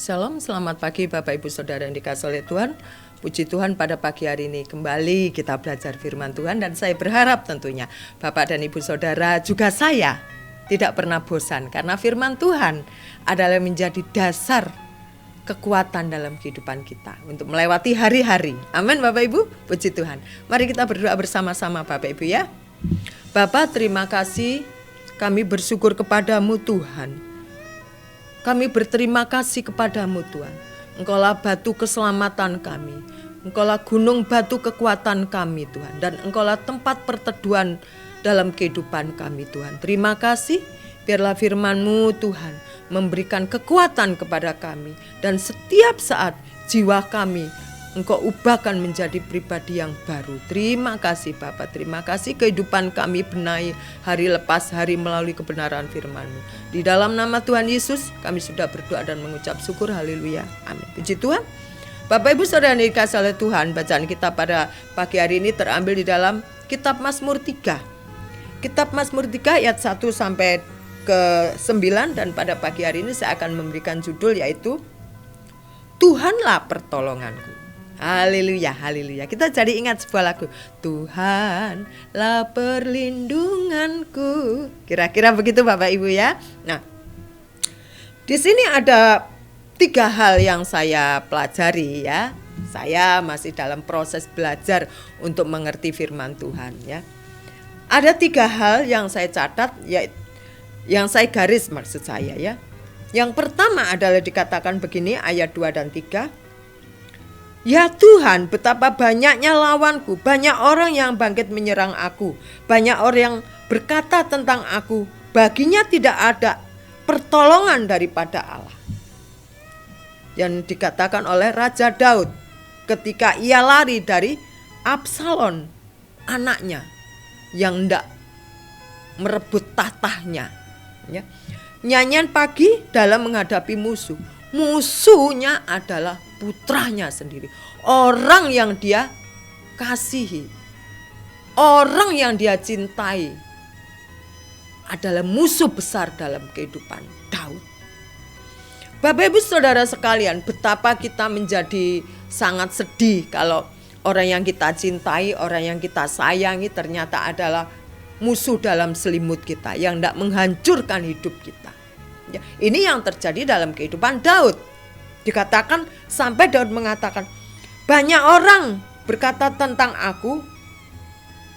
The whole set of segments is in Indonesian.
Shalom, selamat pagi Bapak Ibu Saudara yang dikasihi oleh Tuhan. Puji Tuhan pada pagi hari ini kembali kita belajar firman Tuhan. Dan saya berharap tentunya Bapak dan Ibu Saudara juga saya tidak pernah bosan. Karena firman Tuhan adalah menjadi dasar kekuatan dalam kehidupan kita untuk melewati hari-hari. Amin Bapak Ibu, puji Tuhan. Mari kita berdoa bersama-sama Bapak Ibu ya. Bapak, terima kasih, kami bersyukur kepadamu Tuhan. Kami berterima kasih kepadamu Tuhan. Engkaulah batu keselamatan kami. Engkaulah gunung batu kekuatan kami Tuhan. Dan Engkaulah tempat perteduhan dalam kehidupan kami Tuhan. Terima kasih, biarlah firman-Mu Tuhan memberikan kekuatan kepada kami. Dan setiap saat jiwa kami Engkau ubahkan menjadi pribadi yang baru. Terima kasih Bapa, terima kasih kehidupan kami benahi hari lepas hari melalui kebenaran firman-Mu. Di dalam nama Tuhan Yesus kami sudah berdoa dan mengucap syukur, haleluya, amin. Puji Tuhan. Bapak Ibu Saudara yang dikasihi oleh Tuhan, bacaan kita pada pagi hari ini terambil di dalam kitab Mazmur 3. Kitab Mazmur 3 ayat 1 sampai ke 9, dan pada pagi hari ini saya akan memberikan judul yaitu Tuhanlah pertolonganku. Haleluya, haleluya. Kita jadi ingat sebuah lagu, Tuhanlah perlindunganku. Kira-kira begitu Bapak Ibu ya. Nah, di sini ada 3 hal yang saya pelajari ya. Saya masih dalam proses belajar untuk mengerti firman Tuhan ya. Ada 3 hal yang saya catat, ya, yang saya garis maksud saya ya. Yang pertama adalah dikatakan begini, ayat 2 dan 3. Ya Tuhan, betapa banyaknya lawanku, banyak orang yang bangkit menyerang aku, banyak orang yang berkata tentang aku, baginya tidak ada pertolongan daripada Allah. Yang dikatakan oleh Raja Daud ketika ia lari dari Absalom, anaknya yang hendak merebut tahtanya. Ya. Nyanyian pagi dalam menghadapi musuh. Musuhnya adalah putranya sendiri, orang yang dia kasihi, orang yang dia cintai, adalah musuh besar dalam kehidupan Daud. Bapak Ibu Saudara sekalian, betapa kita menjadi sangat sedih kalau orang yang kita cintai, orang yang kita sayangi ternyata adalah musuh dalam selimut kita yang hendak menghancurkan hidup kita. Ya, ini yang terjadi dalam kehidupan Daud. Dikatakan sampai Daud mengatakan, banyak orang berkata tentang aku,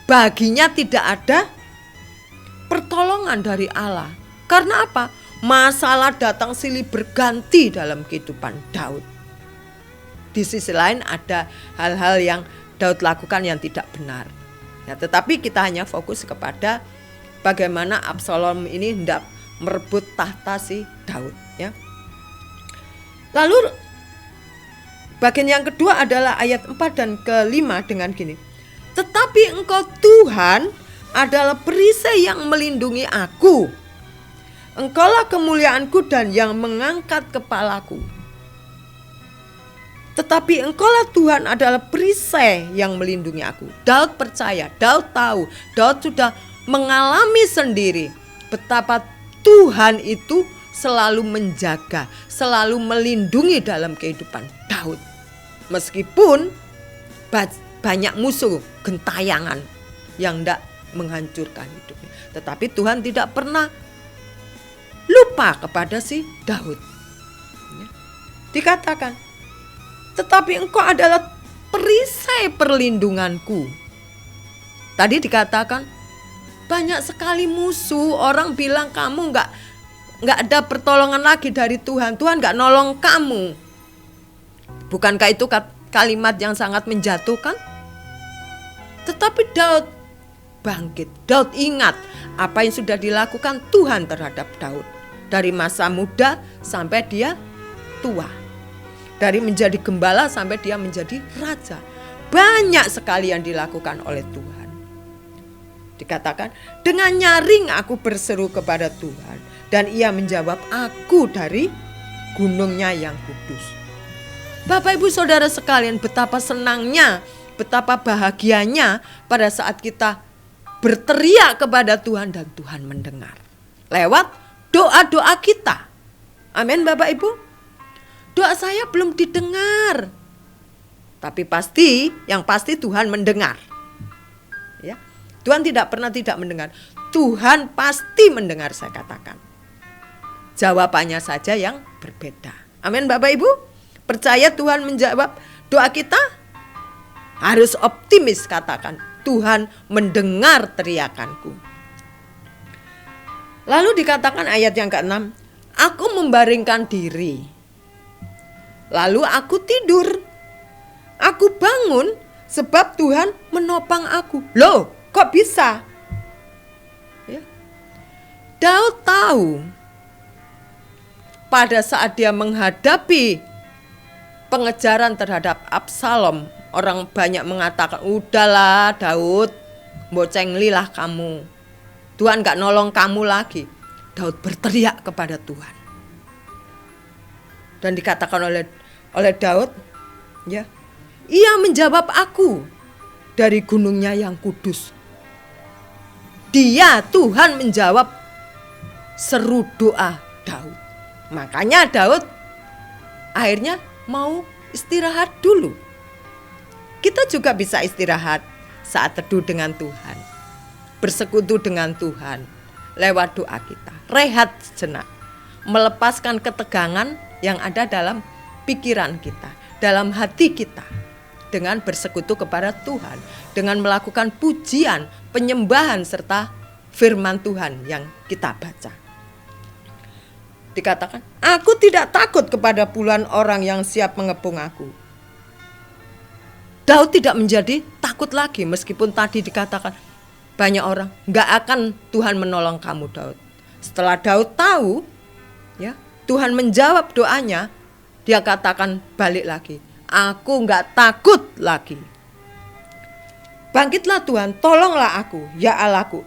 baginya tidak ada pertolongan dari Allah. Karena apa? Masalah datang silih berganti dalam kehidupan Daud. Di sisi lain ada hal-hal yang Daud lakukan yang tidak benar. Ya, tetapi kita hanya fokus kepada bagaimana Absalom ini hendak merebut tahta si Daud ya. Lalu bagian yang kedua adalah ayat 4 dan ke-5 dengan gini. Tetapi engkau Tuhan adalah perisai yang melindungi aku. Engkaulah kemuliaanku dan yang mengangkat kepalaku. Tetapi engkaulah Tuhan adalah perisai yang melindungi aku. Daud percaya, Daud tahu, Daud sudah mengalami sendiri betapa Tuhan itu selalu menjaga, selalu melindungi dalam kehidupan Daud. Meskipun banyak musuh, gentayangan yang hendak menghancurkan hidupnya. Tetapi Tuhan tidak pernah lupa kepada si Daud. Dikatakan, tetapi engkau adalah perisai perlindunganku. Tadi dikatakan, banyak sekali musuh, orang bilang kamu nggak ada pertolongan lagi dari Tuhan. Tuhan nggak nolong kamu. Bukankah itu kalimat yang sangat menjatuhkan? Tetapi Daud bangkit. Daud ingat apa yang sudah dilakukan Tuhan terhadap Daud. Dari masa muda sampai dia tua. Dari menjadi gembala sampai dia menjadi raja. Banyak sekali yang dilakukan oleh Tuhan. Dikatakan, dengan nyaring aku berseru kepada Tuhan, dan ia menjawab aku dari gunungnya yang kudus. Bapak Ibu Saudara sekalian, betapa senangnya, betapa bahagianya pada saat kita berteriak kepada Tuhan dan Tuhan mendengar. Lewat doa-doa kita. Amin Bapak Ibu. doa saya belum didengar. Tapi pasti, yang pasti Tuhan mendengar. Ya. Tuhan tidak pernah tidak mendengar. Tuhan pasti mendengar, saya katakan. Jawabannya saja yang berbeda. Amin Bapak Ibu. Percaya Tuhan menjawab doa kita? Harus optimis, katakan, Tuhan mendengar teriakanku. Lalu dikatakan ayat yang ke-6, aku membaringkan diri, lalu aku tidur. Aku bangun sebab Tuhan menopang aku. Loh, kok bisa? Ya. Daud tahu pada saat dia menghadapi pengejaran terhadap Absalom, orang banyak mengatakan, udahlah Daud, bocenglilah kamu, Tuhan gak nolong kamu lagi. Daud berteriak kepada Tuhan. Dan dikatakan oleh Daud, ya, ia menjawab aku dari gunungnya yang kudus. Dia, Tuhan, menjawab seru doa Daud. Makanya Daud akhirnya mau istirahat dulu. Kita juga bisa istirahat saat teduh dengan Tuhan, bersekutu dengan Tuhan lewat doa kita. Rehat sejenak, melepaskan ketegangan yang ada dalam pikiran kita, dalam hati kita, dengan bersekutu kepada Tuhan, dengan melakukan pujian, penyembahan serta firman Tuhan yang kita baca. Dikatakan, aku tidak takut kepada puluhan orang yang siap mengepung aku. Daud tidak menjadi takut lagi, meskipun tadi dikatakan banyak orang, gak akan Tuhan menolong kamu Daud. Setelah Daud tahu, ya, Tuhan menjawab doanya, dia katakan balik lagi, aku gak takut lagi. Bangkitlah Tuhan, tolonglah aku, ya Allahku,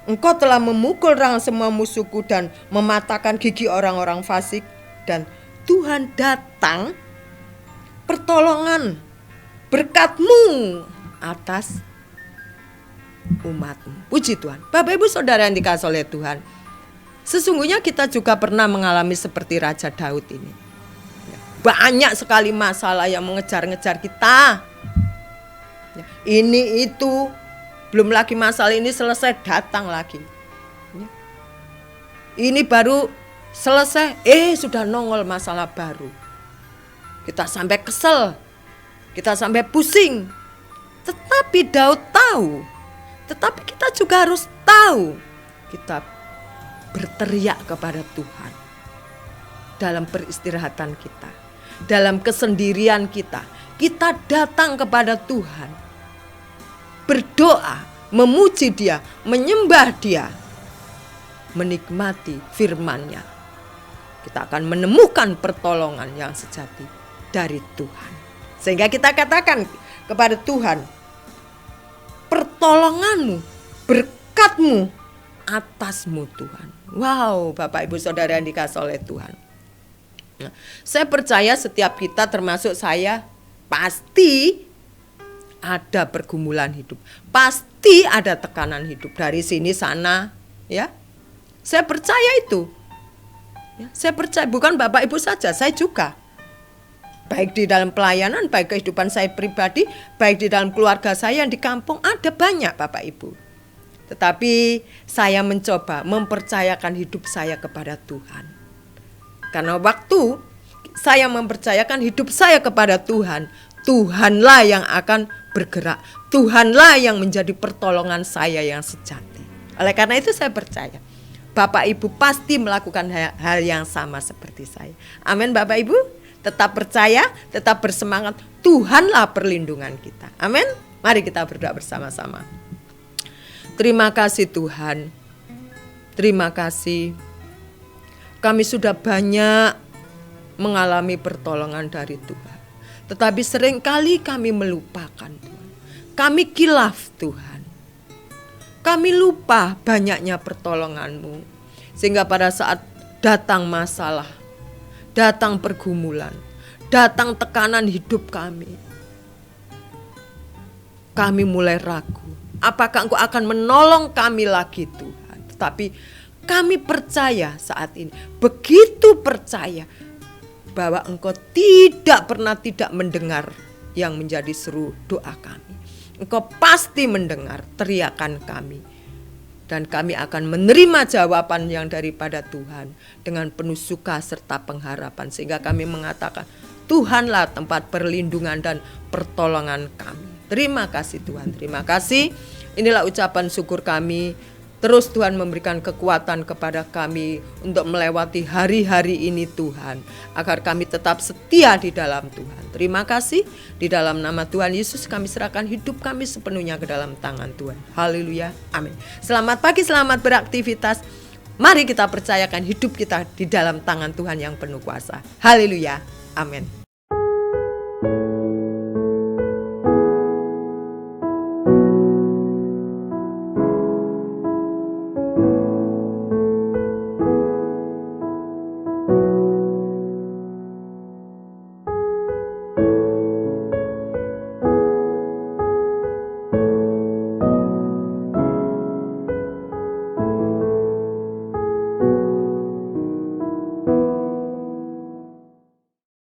Engkau telah memukul rang semua musuhku dan mematahkan gigi orang-orang fasik. Dan Tuhan datang, pertolongan berkat-Mu atas umat-Mu. Puji Tuhan. Bapak Ibu Saudara yang dikasihi oleh Tuhan, sesungguhnya kita juga pernah mengalami seperti Raja Daud ini. Banyak sekali masalah yang mengejar-ngejar kita. Ini itu, belum lagi masalah ini selesai datang lagi. Ini baru selesai, sudah nongol masalah baru. Kita sampai kesel, kita sampai pusing. Tetapi Daud tahu, tetapi kita juga harus tahu, kita berteriak kepada Tuhan dalam peristirahatan kita, dalam kesendirian kita. Kita datang kepada Tuhan, berdoa, memuji Dia, menyembah Dia, menikmati firman-Nya. Kita akan menemukan pertolongan yang sejati dari Tuhan. Sehingga kita katakan kepada Tuhan, pertolongan-Mu, berkat-Mu atas-Mu Tuhan. Wow, Bapak Ibu Saudara yang dikasihi oleh Tuhan. Nah, saya percaya setiap kita, termasuk saya, pasti ada pergumulan hidup, pasti ada tekanan hidup dari sini sana, ya. Saya percaya itu. Ya, saya percaya, bukan Bapak Ibu saja, saya juga. Baik di dalam pelayanan, baik kehidupan saya pribadi, baik di dalam keluarga saya yang di kampung, ada banyak Bapak Ibu. Tetapi saya mencoba mempercayakan hidup saya kepada Tuhan. Karena waktu saya mempercayakan hidup saya kepada Tuhan, Tuhanlah yang akan bergerak. Tuhanlah yang menjadi pertolongan saya yang sejati. Oleh karena itu saya percaya Bapak Ibu pasti melakukan hal yang sama seperti saya. Amin Bapak Ibu. Tetap percaya, tetap bersemangat. Tuhanlah perlindungan kita. Amin. Mari kita berdoa bersama-sama. Terima kasih Tuhan. Terima kasih. Kami sudah banyak mengalami pertolongan dari Tuhan. Tetapi seringkali kami melupakan Tuhan. Kami kilaf Tuhan. Kami lupa banyaknya pertolongan-Mu. Sehingga pada saat datang masalah, datang pergumulan, datang tekanan hidup kami mulai ragu. Apakah Engkau akan menolong kami lagi Tuhan? Tetapi kami percaya saat ini, begitu percaya, bahwa Engkau tidak pernah tidak mendengar yang menjadi seru doa kami. Engkau pasti mendengar teriakan kami. Dan kami akan menerima jawaban yang daripada Tuhan dengan penuh suka serta pengharapan. Sehingga kami mengatakan, Tuhanlah tempat perlindungan dan pertolongan kami. Terima kasih Tuhan, terima kasih. Inilah ucapan syukur kami. Terus Tuhan memberikan kekuatan kepada kami untuk melewati hari-hari ini Tuhan. Agar kami tetap setia di dalam Tuhan. Terima kasih. Di dalam nama Tuhan Yesus kami serahkan hidup kami sepenuhnya ke dalam tangan Tuhan. Haleluya. Amin. Selamat pagi, selamat beraktivitas. Mari kita percayakan hidup kita di dalam tangan Tuhan yang penuh kuasa. Haleluya. Amin.